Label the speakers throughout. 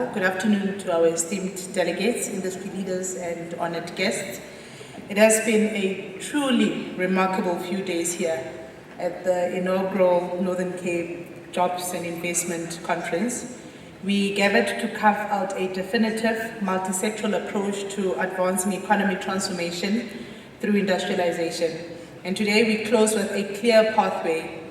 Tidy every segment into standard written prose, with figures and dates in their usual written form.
Speaker 1: Good afternoon to our esteemed delegates, industry leaders, and honored guests. It has been a truly remarkable few days here at the inaugural Northern Cape Jobs and Investment Conference. We gathered to carve out a definitive multi-sectoral approach to advancing economic transformation through industrialization. And today we close with a clear pathway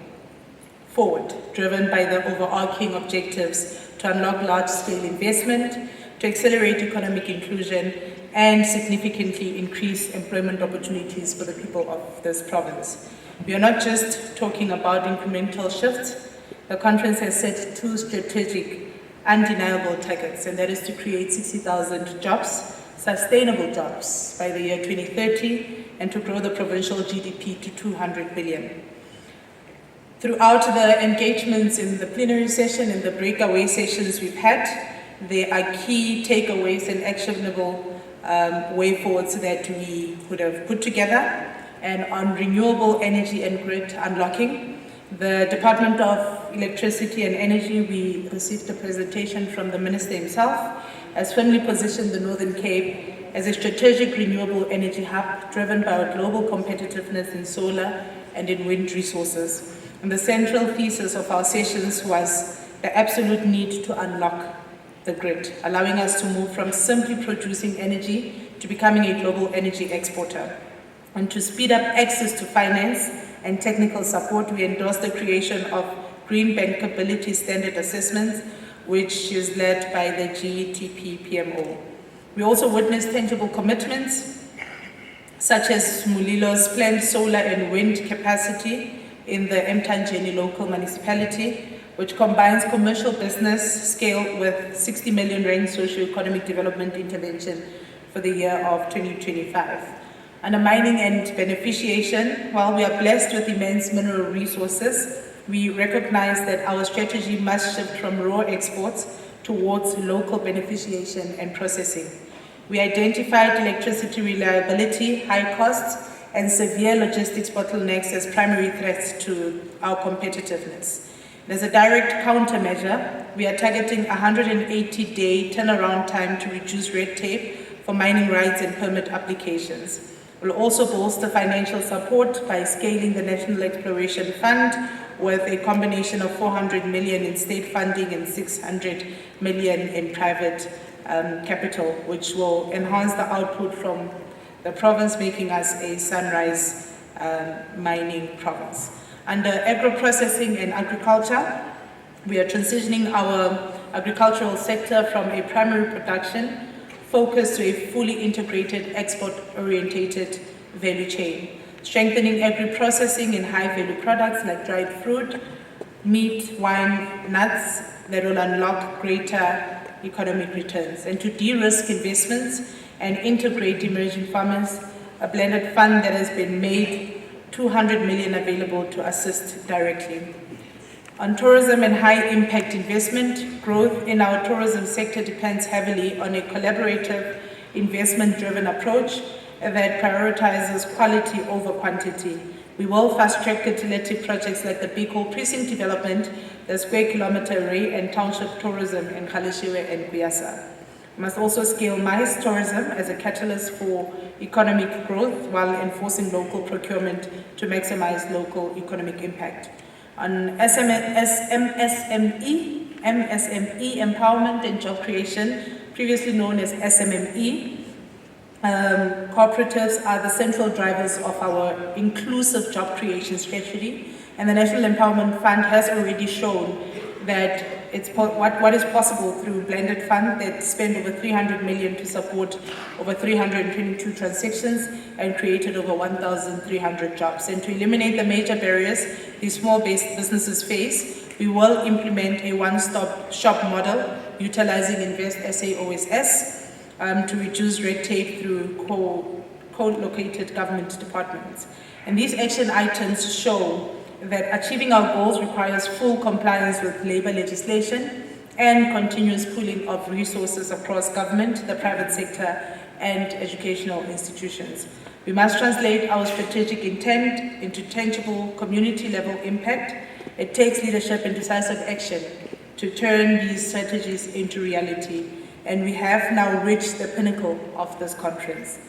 Speaker 1: forward, driven by the overarching objectives to unlock large-scale investment, to accelerate economic inclusion, and significantly increase employment opportunities for the people of this province. We are not just talking about incremental shifts. The conference has set two strategic, undeniable targets, and that is to create 60,000 jobs, sustainable jobs, by the year 2030, and to grow the provincial GDP to 200 billion. Throughout the engagements in the plenary session and the breakaway sessions we've had, there are key takeaways and actionable way forwards that we would have put together. And on renewable energy and grid unlocking, the Department of Electricity and Energy, we received a presentation from the Minister himself, has firmly positioned the Northern Cape as a strategic renewable energy hub driven by our global competitiveness in solar and in wind resources. And the central thesis of our sessions was the absolute need to unlock the grid, allowing us to move from simply producing energy to becoming a global energy exporter. And to speed up access to finance and technical support, we endorsed the creation of Green Bankability Standard Assessments, which is led by the GTP PMO. We also witnessed tangible commitments, such as Mulilo's planned solar and wind capacity in the Mthanjeni local municipality, which combines commercial business scale with 60 million rand socio-economic development intervention for the year of 2025. Under mining and beneficiation, while we are blessed with immense mineral resources, we recognize that our strategy must shift from raw exports towards local beneficiation and processing. We identified electricity reliability, high costs, and severe logistics bottlenecks as primary threats to our competitiveness. And as a direct countermeasure, we are targeting a 180-day turnaround time to reduce red tape for mining rights and permit applications. We'll also bolster financial support by scaling the National Exploration Fund with a combination of 400 million in state funding and 600 million in private capital, which will enhance the output from the province, making us a sunrise mining province. Under agro-processing and agriculture, we are transitioning our agricultural sector from a primary production focus to a fully integrated export-orientated value chain, strengthening agri-processing in high-value products like dried fruit, meat, wine, nuts that will unlock greater economic returns, and to de-risk investments and integrate emerging farmers, a blended fund that has been made 200 million available to assist directly. On tourism and high-impact investment, growth in our tourism sector depends heavily on a collaborative, investment-driven approach that prioritizes quality over quantity. We will fast-track catalytic projects like the Big Hole Precinct development, the Square Kilometre Array, and township tourism in Khalishiwe and Biasa. We must also scale MICE tourism as a catalyst for economic growth while enforcing local procurement to maximize local economic impact. On MSME empowerment and job creation, previously known as SMME, cooperatives are the central drivers of our inclusive job creation strategy, and the National Empowerment Fund has already shown that what is possible through blended fund that spent over 300 million to support over 322 transactions and created over 1,300 jobs. And to eliminate the major barriers these small-based businesses face, we will implement a one-stop shop model utilizing Invest SA OSS to reduce red tape through co-located government departments. And these action items show that achieving our goals requires full compliance with labor legislation and continuous pooling of resources across government, the private sector, and educational institutions. We must translate our strategic intent into tangible community-level impact. It takes leadership and decisive action to turn these strategies into reality. And we have now reached the pinnacle of this conference.